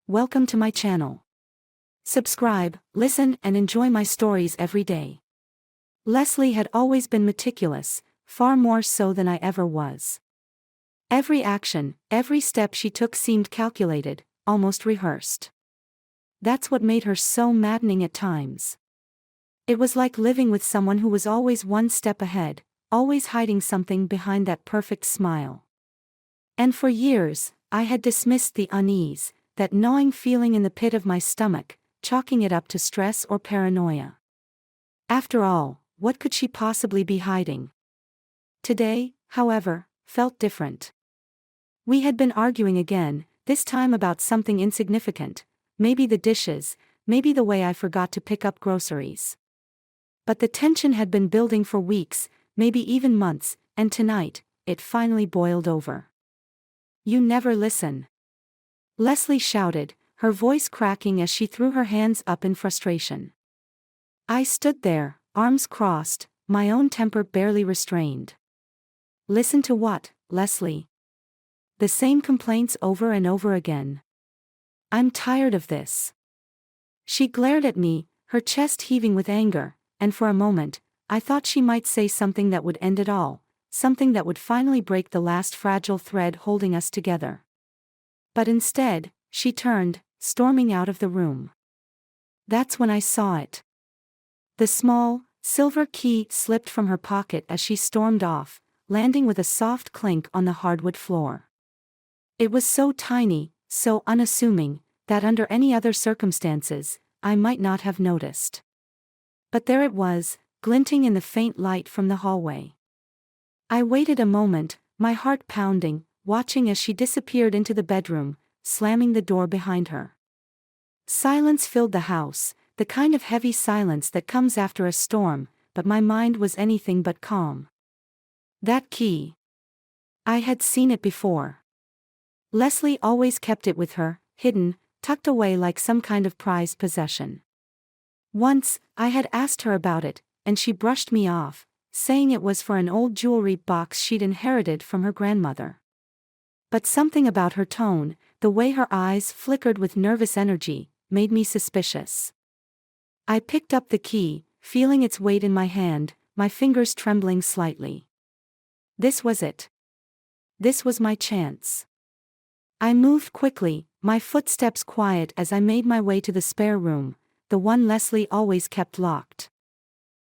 Welcome to my channel. Subscribe, listen, and enjoy my stories every day. Leslie had always been meticulous, far more so than I ever was. Every action, every step she took seemed calculated, almost rehearsed. That's what made her so maddening at times. It was like living with someone who was always one step ahead, always hiding something behind that perfect smile. And for years, I had dismissed the unease, that gnawing feeling in the pit of my stomach, chalking it up to stress or paranoia. After all, what could she possibly be hiding? Today, however, felt different. We had been arguing again, this time about something insignificant, maybe the dishes, maybe the way I forgot to pick up groceries. But the tension had been building for weeks, maybe even months, and tonight, it finally boiled over. "You never listen," Leslie shouted, her voice cracking as she threw her hands up in frustration. I stood there, arms crossed, my own temper barely restrained. "Listen to what, Leslie? The same complaints over and over again. I'm tired of this." She glared at me, her chest heaving with anger, and for a moment, I thought she might say something that would end it all, something that would finally break the last fragile thread holding us together. But instead, she turned, storming out of the room. That's when I saw it. The small, silver key slipped from her pocket as she stormed off, landing with a soft clink on the hardwood floor. It was so tiny, so unassuming, that under any other circumstances, I might not have noticed. But there it was, glinting in the faint light from the hallway. I waited a moment, my heart pounding, watching as she disappeared into the bedroom, slamming the door behind her. Silence filled the house, the kind of heavy silence that comes after a storm, but my mind was anything but calm. That key. I had seen it before. Leslie always kept it with her, hidden, tucked away like some kind of prized possession. Once, I had asked her about it, and she brushed me off, saying it was for an old jewelry box she'd inherited from her grandmother. But something about her tone, the way her eyes flickered with nervous energy, made me suspicious. I picked up the key, feeling its weight in my hand, my fingers trembling slightly. This was it. This was my chance. I moved quickly, my footsteps quiet as I made my way to the spare room, the one Leslie always kept locked.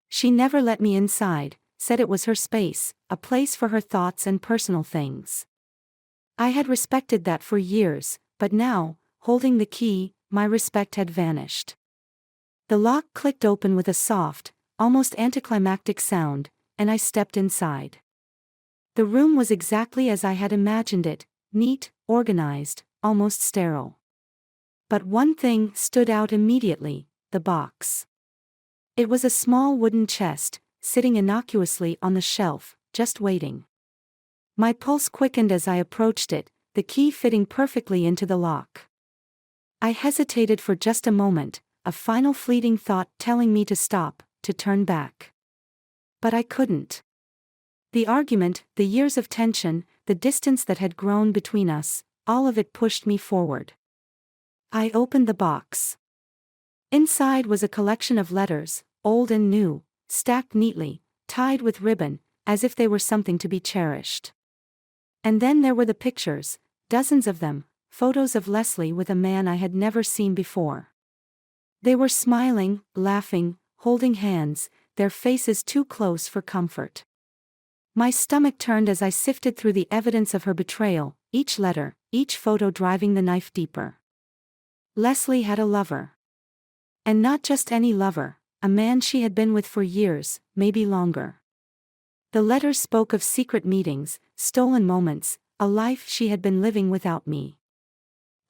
She never let me inside, said it was her space, a place for her thoughts and personal things. I had respected that for years, but now, holding the key, my respect had vanished. The lock clicked open with a soft, almost anticlimactic sound, and I stepped inside. The room was exactly as I had imagined it, neat, organized, almost sterile. But one thing stood out immediately, the box. It was a small wooden chest, sitting innocuously on the shelf, just waiting. My pulse quickened as I approached it, the key fitting perfectly into the lock. I hesitated for just a moment, a final fleeting thought telling me to stop, to turn back. But I couldn't. The argument, the years of tension, the distance that had grown between us, all of it pushed me forward. I opened the box. Inside was a collection of letters, old and new, stacked neatly, tied with ribbon, as if they were something to be cherished. And then there were the pictures, dozens of them, photos of Leslie with a man I had never seen before. They were smiling, laughing, holding hands, their faces too close for comfort. My stomach turned as I sifted through the evidence of her betrayal, each letter, each photo driving the knife deeper. Leslie had a lover. And not just any lover, a man she had been with for years, maybe longer. The letters spoke of secret meetings, stolen moments, a life she had been living without me.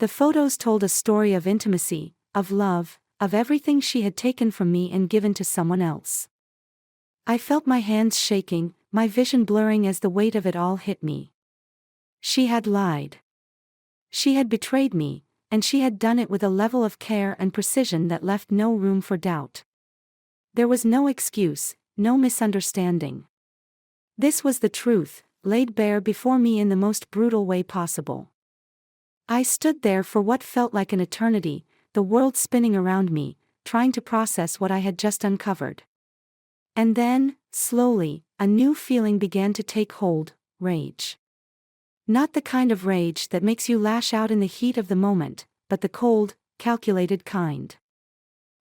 The photos told a story of intimacy, of love, of everything she had taken from me and given to someone else. I felt my hands shaking, my vision blurring as the weight of it all hit me. She had lied. She had betrayed me, and she had done it with a level of care and precision that left no room for doubt. There was no excuse, no misunderstanding. This was the truth, laid bare before me in the most brutal way possible. I stood there for what felt like an eternity, the world spinning around me, trying to process what I had just uncovered. And then, slowly, a new feeling began to take hold: rage. Not the kind of rage that makes you lash out in the heat of the moment, but the cold, calculated kind.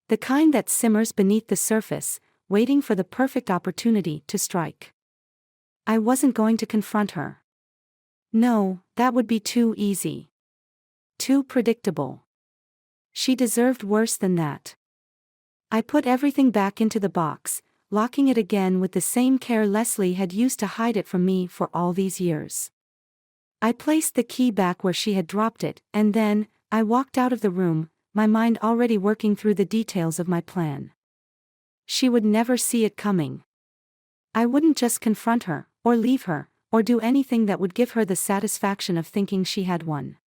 The kind that simmers beneath the surface, waiting for the perfect opportunity to strike. I wasn't going to confront her. No, that would be too easy. Too predictable. She deserved worse than that. I put everything back into the box, locking it again with the same care Leslie had used to hide it from me for all these years. I placed the key back where she had dropped it, and then, I walked out of the room, my mind already working through the details of my plan. She would never see it coming. I wouldn't just confront her, or leave her, or do anything that would give her the satisfaction of thinking she had won.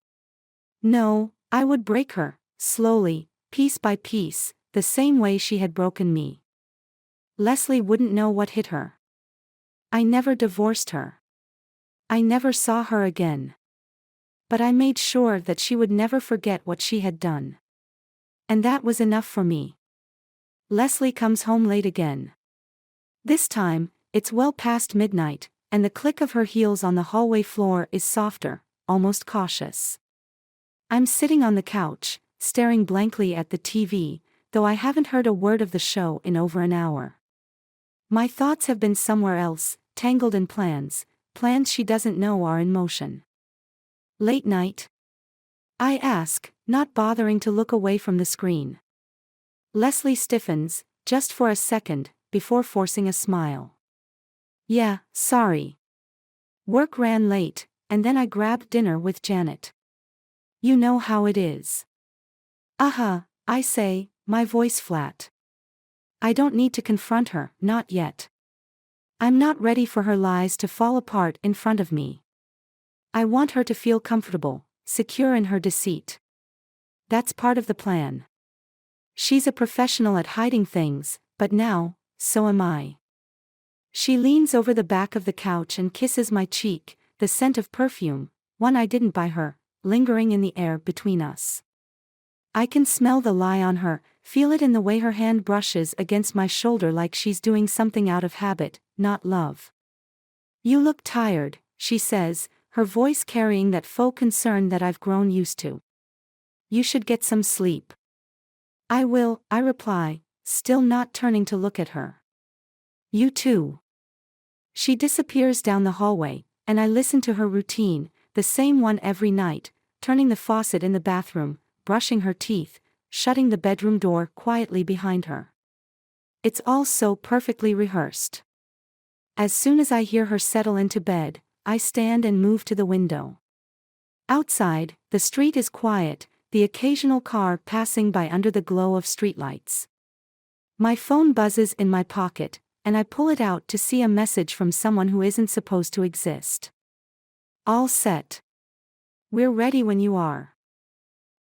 No, I would break her, slowly, piece by piece, the same way she had broken me. Leslie wouldn't know what hit her. I never divorced her. I never saw her again. But I made sure that she would never forget what she had done. And that was enough for me. Leslie comes home late again. This time, it's well past midnight, and the click of her heels on the hallway floor is softer, almost cautious. I'm sitting on the couch, staring blankly at the TV, though I haven't heard a word of the show in over an hour. My thoughts have been somewhere else, tangled in plans she doesn't know are in motion. Late night? I ask, not bothering to look away from the screen. Leslie stiffens, just for a second, before forcing a smile. Yeah, sorry. Work ran late, and then I grabbed dinner with Janet. You know how it is. I say, my voice flat. I don't need to confront her, not yet. I'm not ready for her lies to fall apart in front of me. I want her to feel comfortable, secure in her deceit. That's part of the plan. She's a professional at hiding things, but now, so am I. She leans over the back of the couch and kisses my cheek, the scent of perfume, one I didn't buy her, lingering in the air between us. I can smell the lie on her, feel it in the way her hand brushes against my shoulder like she's doing something out of habit, not love. You look tired, she says, her voice carrying that faux concern that I've grown used to. You should get some sleep. I will, I reply, still not turning to look at her. You too. She disappears down the hallway, and I listen to her routine, the same one every night, turning the faucet in the bathroom, brushing her teeth, shutting the bedroom door quietly behind her. It's all so perfectly rehearsed. As soon as I hear her settle into bed, I stand and move to the window. Outside, the street is quiet, the occasional car passing by under the glow of streetlights. My phone buzzes in my pocket, and I pull it out to see a message from someone who isn't supposed to exist. All set. We're ready when you are.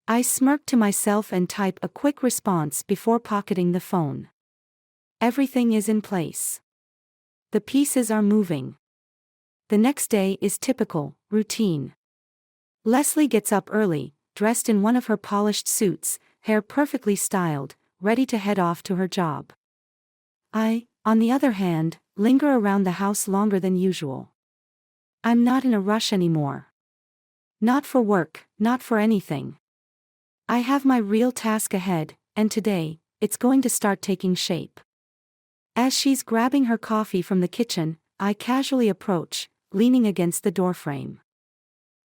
I smirk to myself and type a quick response before pocketing the phone. Everything is in place. The pieces are moving. The next day is typical, routine. Leslie gets up early, dressed in one of her polished suits, hair perfectly styled, ready to head off to her job. I, on the other hand, linger around the house longer than usual. I'm not in a rush anymore. Not for work, not for anything. I have my real task ahead, and today, it's going to start taking shape. As she's grabbing her coffee from the kitchen, I casually approach, leaning against the doorframe.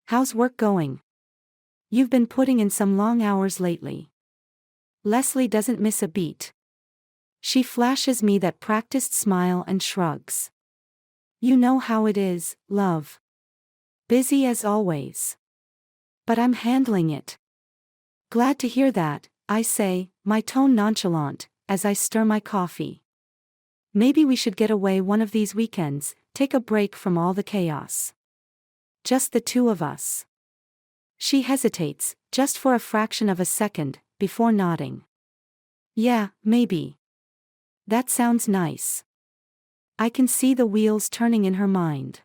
How's work going? You've been putting in some long hours lately. Leslie doesn't miss a beat. She flashes me that practiced smile and shrugs. You know how it is, love. Busy as always. But I'm handling it. Glad to hear that, I say, my tone nonchalant, as I stir my coffee. Maybe we should get away one of these weekends, take a break from all the chaos. Just the two of us. She hesitates, just for a fraction of a second, before nodding. Yeah, maybe. That sounds nice. I can see the wheels turning in her mind.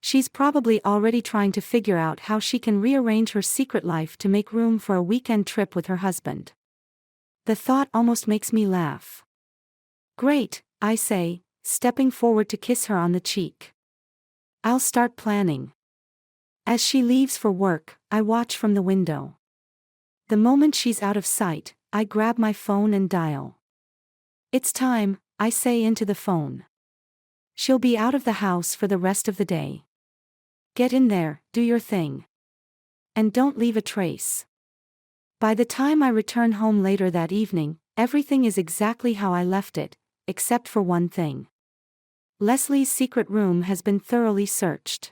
She's probably already trying to figure out how she can rearrange her secret life to make room for a weekend trip with her husband. The thought almost makes me laugh. Great, I say, stepping forward to kiss her on the cheek. I'll start planning. As she leaves for work, I watch from the window. The moment she's out of sight, I grab my phone and dial. It's time, I say into the phone. She'll be out of the house for the rest of the day. Get in there, do your thing. And don't leave a trace. By the time I return home later that evening, everything is exactly how I left it, except for one thing. Leslie's secret room has been thoroughly searched.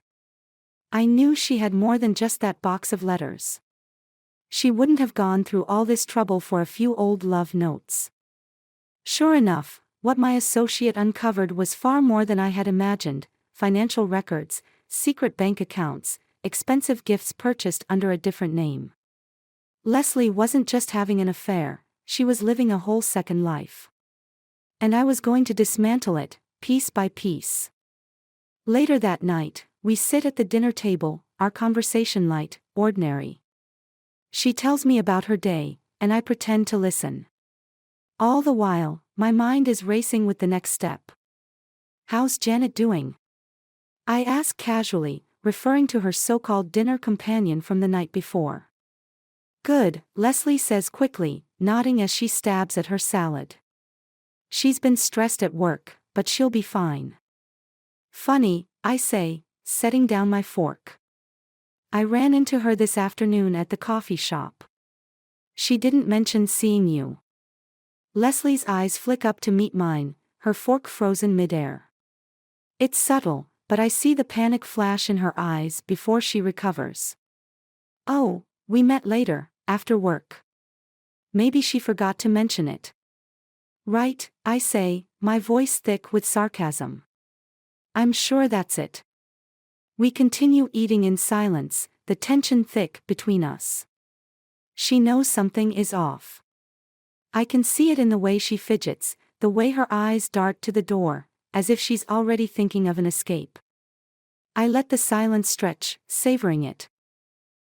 I knew she had more than just that box of letters. She wouldn't have gone through all this trouble for a few old love notes. Sure enough, what my associate uncovered was far more than I had imagined: financial records, secret bank accounts, expensive gifts purchased under a different name. Leslie wasn't just having an affair, she was living a whole second life. And I was going to dismantle it, piece by piece. Later that night, we sit at the dinner table, our conversation light, ordinary. She tells me about her day, and I pretend to listen. All the while, my mind is racing with the next step. How's Janet doing? I ask casually, referring to her so-called dinner companion from the night before. Good, Leslie says quickly, nodding as she stabs at her salad. She's been stressed at work, but she'll be fine. Funny, I say, setting down my fork. I ran into her this afternoon at the coffee shop. She didn't mention seeing you. Leslie's eyes flick up to meet mine, her fork frozen midair. It's subtle, but I see the panic flash in her eyes before she recovers. Oh, we met later, after work. Maybe she forgot to mention it. Right, I say, my voice thick with sarcasm. I'm sure that's it. We continue eating in silence, the tension thick between us. She knows something is off. I can see it in the way she fidgets, the way her eyes dart to the door, as if she's already thinking of an escape. I let the silence stretch, savoring it.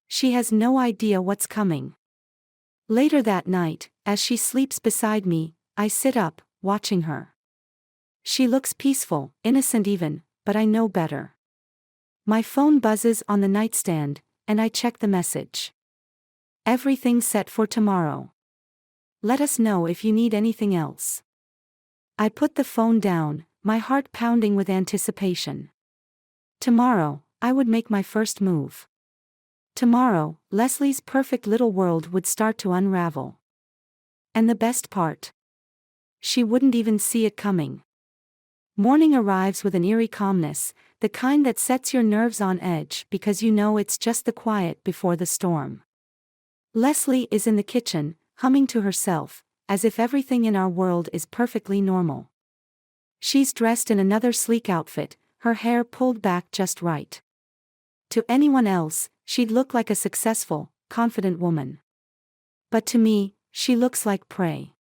She has no idea what's coming. Later that night, as she sleeps beside me, I sit up, watching her. She looks peaceful, innocent even, but I know better. My phone buzzes on the nightstand, and I check the message. Everything's set for tomorrow. Let us know if you need anything else. I put the phone down, my heart pounding with anticipation. Tomorrow, I would make my first move. Tomorrow, Leslie's perfect little world would start to unravel. And the best part? She wouldn't even see it coming. Morning arrives with an eerie calmness, the kind that sets your nerves on edge because you know it's just the quiet before the storm. Leslie is in the kitchen, humming to herself, as if everything in our world is perfectly normal. She's dressed in another sleek outfit, her hair pulled back just right. To anyone else, she'd look like a successful, confident woman. But to me, she looks like prey.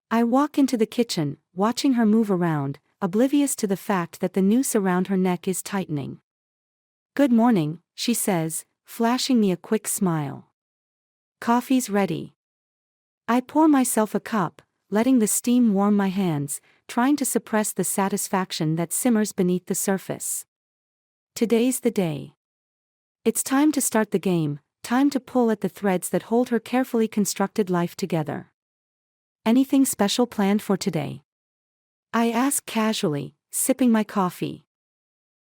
I walk into the kitchen, watching her move around, oblivious to the fact that the noose around her neck is tightening. Good morning, she says, flashing me a quick smile. Coffee's ready. I pour myself a cup, letting the steam warm my hands, trying to suppress the satisfaction that simmers beneath the surface. Today's the day. It's time to start the game, time to pull at the threads that hold her carefully constructed life together. Anything special planned for today? I ask casually, sipping my coffee.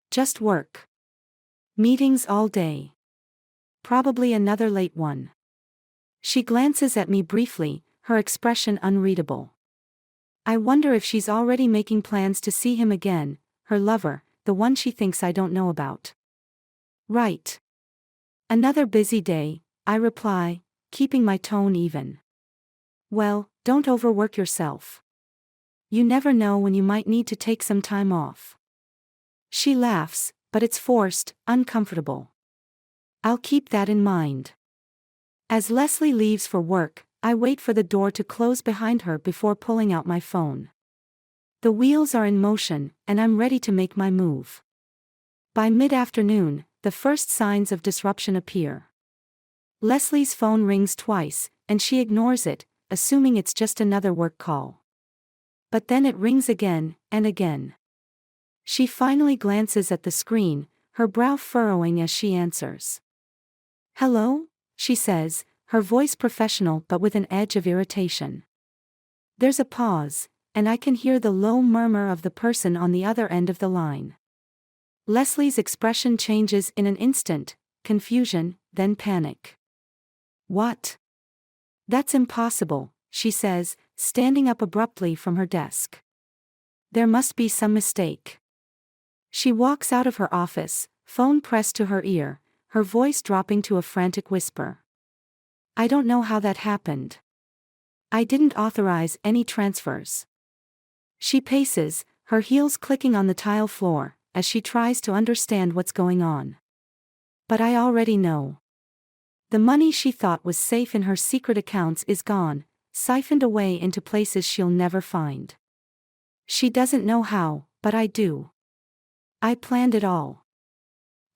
Just work. Meetings all day. Probably another late one. She glances at me briefly, her expression unreadable. I wonder if she's already making plans to see him again, her lover, the one she thinks I don't know about. Right. Another busy day, I reply, keeping my tone even. Well, don't overwork yourself. You never know when you might need to take some time off. She laughs, but it's forced, uncomfortable. I'll keep that in mind. As Leslie leaves for work, I wait for the door to close behind her before pulling out my phone. The wheels are in motion, and I'm ready to make my move. By mid-afternoon, the first signs of disruption appear. Leslie's phone rings twice, and she ignores it, assuming it's just another work call. But then it rings again, and again. She finally glances at the screen, her brow furrowing as she answers. "Hello?" she says, her voice professional but with an edge of irritation. There's a pause, and I can hear the low murmur of the person on the other end of the line. Leslie's expression changes in an instant, confusion, then panic. "What?" "That's impossible," she says, standing up abruptly from her desk. "There must be some mistake." She walks out of her office, phone pressed to her ear, her voice dropping to a frantic whisper. "I don't know how that happened. I didn't authorize any transfers." She paces, her heels clicking on the tile floor, as she tries to understand what's going on. "But I already know." The money she thought was safe in her secret accounts is gone, siphoned away into places she'll never find. She doesn't know how, but I do. I planned it all.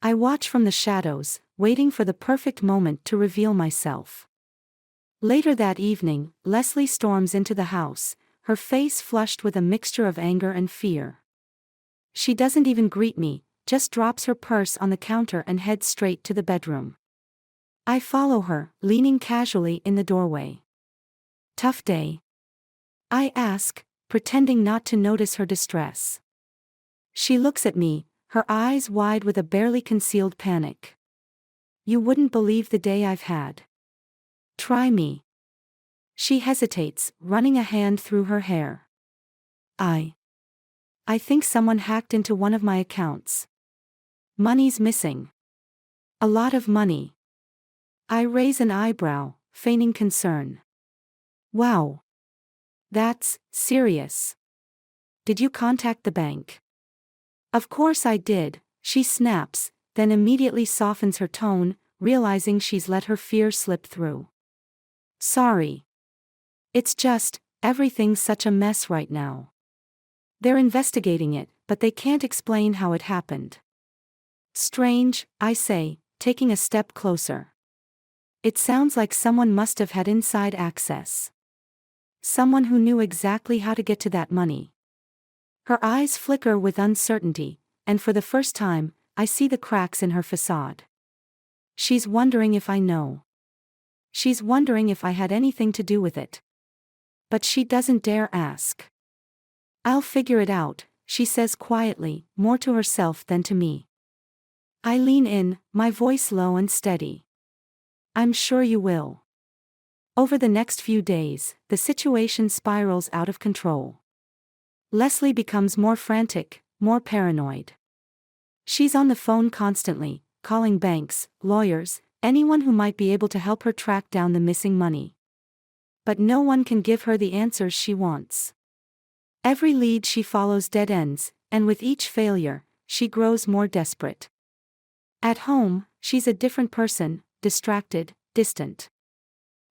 I watch from the shadows, waiting for the perfect moment to reveal myself. Later that evening, Leslie storms into the house, her face flushed with a mixture of anger and fear. She doesn't even greet me, just drops her purse on the counter and heads straight to the bedroom. I follow her, leaning casually in the doorway. "Tough day?" I ask, pretending not to notice her distress. She looks at me, her eyes wide with a barely concealed panic. "You wouldn't believe the day I've had. Try me." She hesitates, running a hand through her hair. I think someone hacked into one of my accounts. Money's missing. A lot of money." I raise an eyebrow, feigning concern. "Wow. That's serious. Did you contact the bank?" "Of course I did," she snaps, then immediately softens her tone, realizing she's let her fear slip through. "Sorry. It's just, everything's such a mess right now. They're investigating it, but they can't explain how it happened." "Strange," I say, taking a step closer. "It sounds like someone must have had inside access. Someone who knew exactly how to get to that money." Her eyes flicker with uncertainty, and for the first time, I see the cracks in her facade. She's wondering if I know. She's wondering if I had anything to do with it. But she doesn't dare ask. "I'll figure it out," she says quietly, more to herself than to me. I lean in, my voice low and steady. "I'm sure you will." Over the next few days, the situation spirals out of control. Leslie becomes more frantic, more paranoid. She's on the phone constantly, calling banks, lawyers, anyone who might be able to help her track down the missing money. But no one can give her the answers she wants. Every lead she follows dead ends, and with each failure, she grows more desperate. At home, she's a different person, distracted, distant.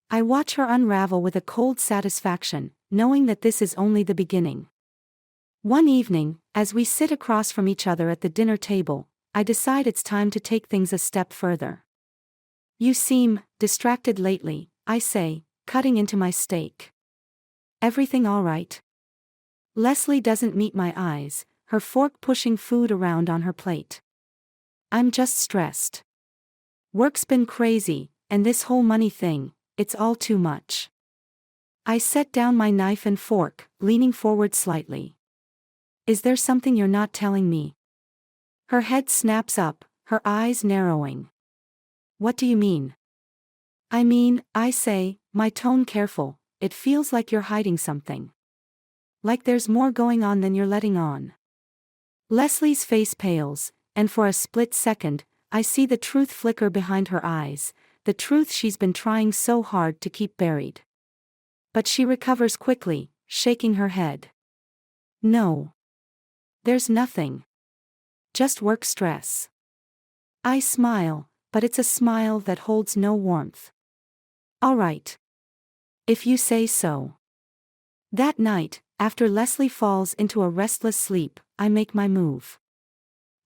I watch her unravel with a cold satisfaction, knowing that this is only the beginning. One evening, as we sit across from each other at the dinner table, I decide it's time to take things a step further. "You seem distracted lately," I say, cutting into my steak. "Everything all right?" Leslie doesn't meet my eyes, her fork pushing food around on her plate. "I'm just stressed. Work's been crazy, and this whole money thing, it's all too much." I set down my knife and fork, leaning forward slightly. "Is there something you're not telling me?" Her head snaps up, her eyes narrowing. "What do you mean?" "I mean," I say, my tone careful, "it feels like you're hiding something. Like there's more going on than you're letting on." Leslie's face pales, and for a split second, I see the truth flicker behind her eyes, the truth she's been trying so hard to keep buried. But she recovers quickly, shaking her head. "No. There's nothing. Just work stress." I smile, but it's a smile that holds no warmth. "All right. If you say so." That night, after Leslie falls into a restless sleep, I make my move.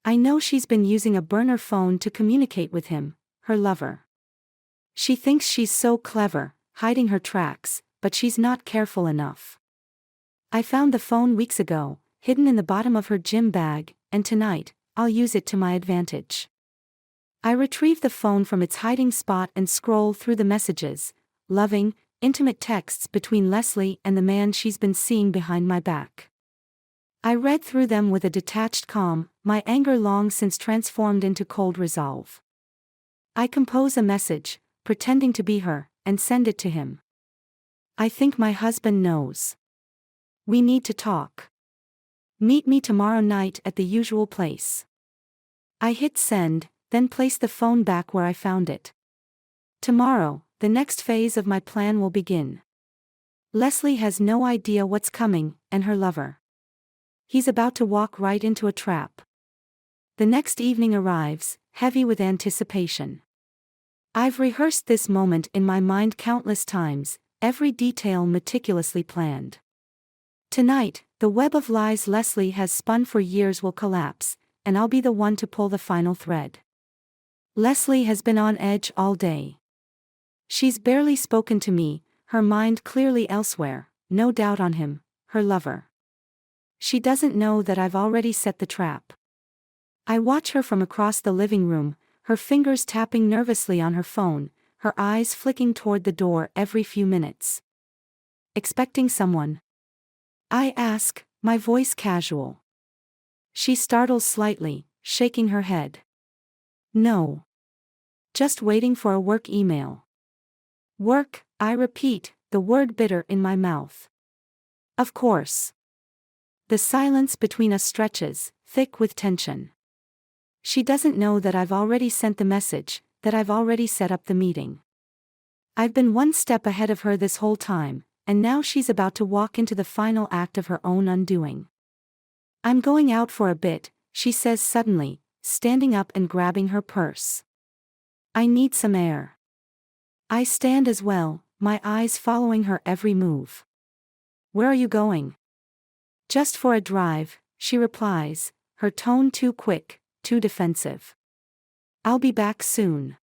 I know she's been using a burner phone to communicate with him, her lover. She thinks she's so clever, hiding her tracks, but she's not careful enough. I found the phone weeks ago, hidden in the bottom of her gym bag, and tonight, I'll use it to my advantage. I retrieve the phone from its hiding spot and scroll through the messages, loving, intimate texts between Leslie and the man she's been seeing behind my back. I read through them with a detached calm, my anger long since transformed into cold resolve. I compose a message, pretending to be her, and send it to him. I think my husband knows. We need to talk. Meet me tomorrow night at the usual place. I hit send, then place the phone back where I found it. Tomorrow, the next phase of my plan will begin. Leslie has no idea what's coming, and her lover. He's about to walk right into a trap. The next evening arrives, heavy with anticipation. I've rehearsed this moment in my mind countless times, every detail meticulously planned. Tonight, the web of lies Leslie has spun for years will collapse, and I'll be the one to pull the final thread. Leslie has been on edge all day. She's barely spoken to me, her mind clearly elsewhere, no doubt on him, her lover. She doesn't know that I've already set the trap. I watch her from across the living room, her fingers tapping nervously on her phone, her eyes flicking toward the door every few minutes. Expecting someone? I ask, my voice casual. She startles slightly, shaking her head. No. Just waiting for a work email. Work, I repeat, the word bitter in my mouth. Of course. The silence between us stretches, thick with tension. She doesn't know that I've already sent the message, that I've already set up the meeting. I've been one step ahead of her this whole time, and now she's about to walk into the final act of her own undoing. I'm going out for a bit, she says suddenly, standing up and grabbing her purse. I need some air. I stand as well, my eyes following her every move. Where are you going? Just for a drive, she replies, her tone too quick, too defensive. I'll be back soon.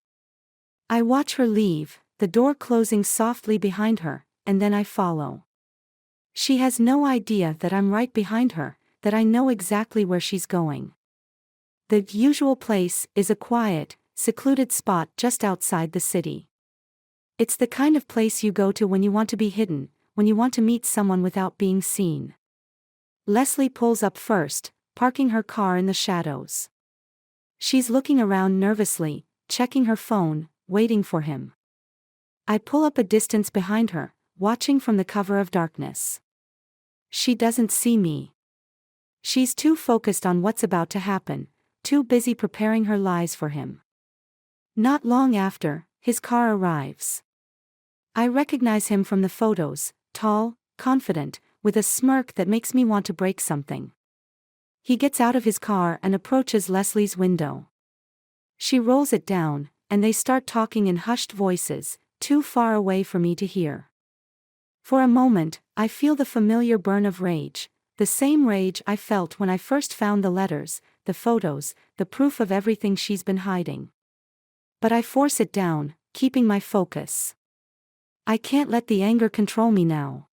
I watch her leave, the door closing softly behind her, and then I follow. She has no idea that I'm right behind her, that I know exactly where she's going. The usual place is a quiet, secluded spot just outside the city. It's the kind of place you go to when you want to be hidden, when you want to meet someone without being seen. Leslie pulls up first, parking her car in the shadows. She's looking around nervously, checking her phone, waiting for him. I pull up a distance behind her, watching from the cover of darkness. She doesn't see me. She's too focused on what's about to happen, too busy preparing her lies for him. Not long after, his car arrives. I recognize him from the photos, tall, confident, with a smirk that makes me want to break something. He gets out of his car and approaches Leslie's window. She rolls it down, and they start talking in hushed voices, too far away for me to hear. For a moment, I feel the familiar burn of rage, the same rage I felt when I first found the letters, the photos, the proof of everything she's been hiding. But I force it down, keeping my focus. I can't let the anger control me now.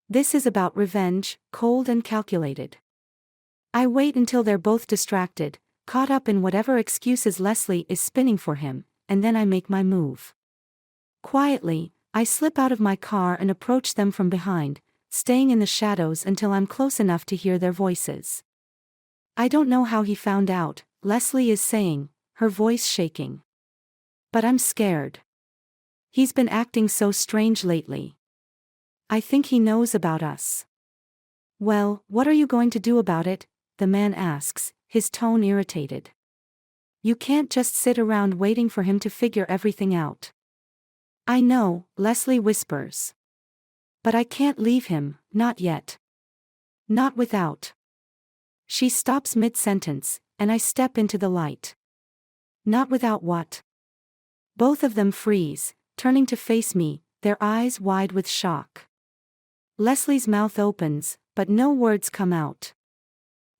This is about revenge, cold and calculated. I wait until they're both distracted, caught up in whatever excuses Leslie is spinning for him, and then I make my move. Quietly, I slip out of my car and approach them from behind, staying in the shadows until I'm close enough to hear their voices. I don't know how he found out, Leslie is saying, her voice shaking. But I'm scared. He's been acting so strange lately. I think he knows about us. Well, what are you going to do about it? The man asks, his tone irritated. You can't just sit around waiting for him to figure everything out. I know, Leslie whispers. But I can't leave him, not yet. Not without. She stops mid-sentence, and I step into the light. Not without what? Both of them freeze, turning to face me, their eyes wide with shock. Leslie's mouth opens, but no words come out.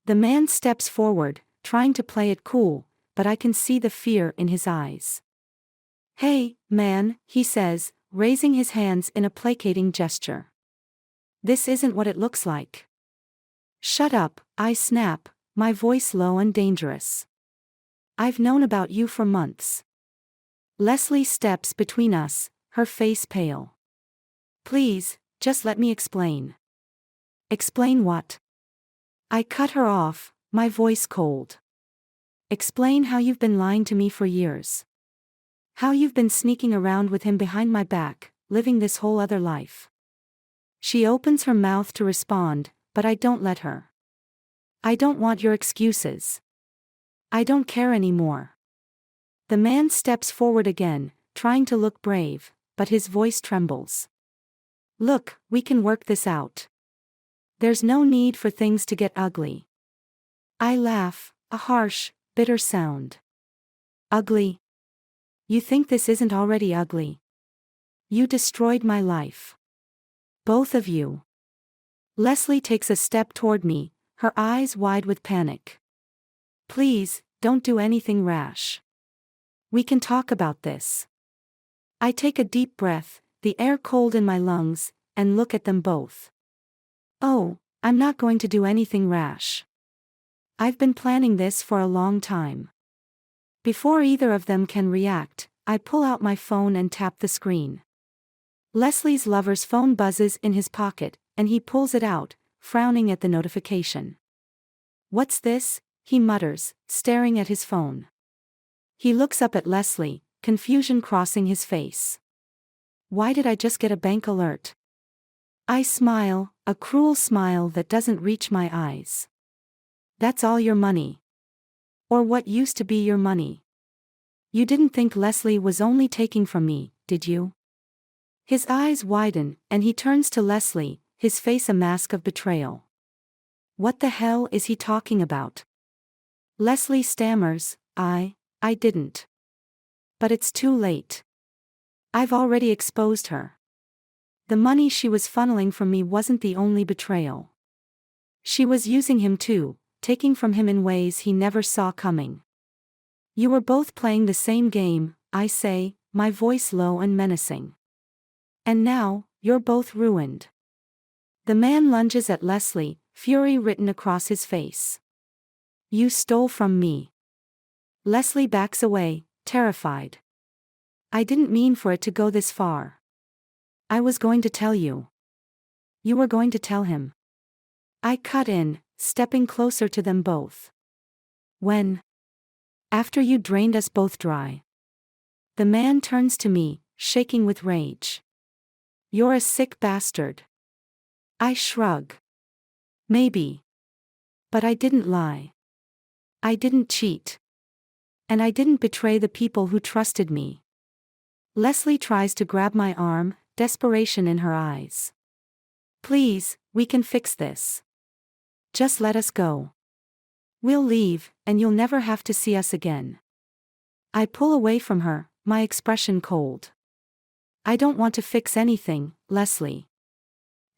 The man steps forward, trying to play it cool, but I can see the fear in his eyes. "Hey, man," he says, raising his hands in a placating gesture. "This isn't what it looks like." "Shut up," I snap, my voice low and dangerous. "I've known about you for months." Leslie steps between us, her face pale. "Please, just let me explain." "Explain what?" I cut her off, my voice cold. "Explain how you've been lying to me for years. How you've been sneaking around with him behind my back, living this whole other life." She opens her mouth to respond, but I don't let her. "I don't want your excuses. I don't care anymore." The man steps forward again, trying to look brave, but his voice trembles. "Look, we can work this out. There's no need for things to get ugly." I laugh, a harsh, bitter sound. "Ugly? You think this isn't already ugly? You destroyed my life. Both of you." Leslie takes a step toward me, her eyes wide with panic. "Please, don't do anything rash. We can talk about this." I take a deep breath, the air cold in my lungs, and look at them both. "Oh, I'm not going to do anything rash. I've been planning this for a long time." Before either of them can react, I pull out my phone and tap the screen. Leslie's lover's phone buzzes in his pocket, and he pulls it out, frowning at the notification. "What's this?" he mutters, staring at his phone. He looks up at Leslie, confusion crossing his face. "Why did I just get a bank alert?" I smile, a cruel smile that doesn't reach my eyes. "That's all your money. Or what used to be your money. You didn't think Leslie was only taking from me, did you?" His eyes widen, and he turns to Leslie, his face a mask of betrayal. "What the hell is he talking about?" Leslie stammers, I didn't. But it's too late. I've already exposed her. The money she was funneling from me wasn't the only betrayal. She was using him too, taking from him in ways he never saw coming. You were both playing the same game, I say, my voice low and menacing. And now, you're both ruined. The man lunges at Leslie, fury written across his face. You stole from me. Leslie backs away, terrified. I didn't mean for it to go this far. I was going to tell you. You were going to tell him. I cut in, stepping closer to them both. When? After you drained us both dry. The man turns to me, shaking with rage. You're a sick bastard. I shrug. Maybe. But I didn't lie. I didn't cheat. And I didn't betray the people who trusted me. Leslie tries to grab my arm, desperation in her eyes. Please, we can fix this. Just let us go. We'll leave, and you'll never have to see us again. I pull away from her, my expression cold. I don't want to fix anything, Leslie.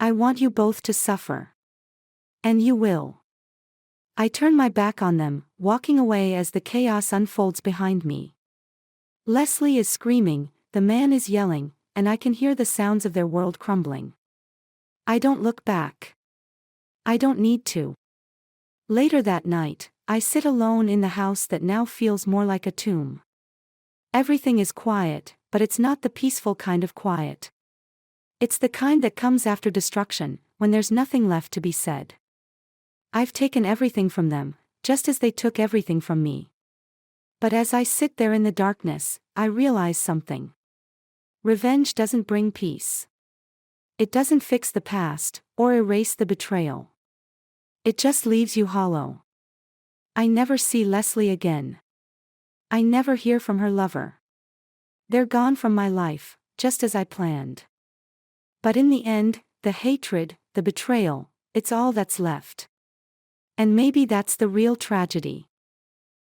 I want you both to suffer. And you will. I turn my back on them, walking away as the chaos unfolds behind me. Leslie is screaming, the man is yelling, and I can hear the sounds of their world crumbling. I don't look back. I don't need to. Later that night, I sit alone in the house that now feels more like a tomb. Everything is quiet, but it's not the peaceful kind of quiet. It's the kind that comes after destruction, when there's nothing left to be said. I've taken everything from them, just as they took everything from me. But as I sit there in the darkness, I realize something. Revenge doesn't bring peace. It doesn't fix the past, or erase the betrayal. It just leaves you hollow. I never see Leslie again. I never hear from her lover. They're gone from my life, just as I planned. But in the end, the hatred, the betrayal, it's all that's left. And maybe that's the real tragedy.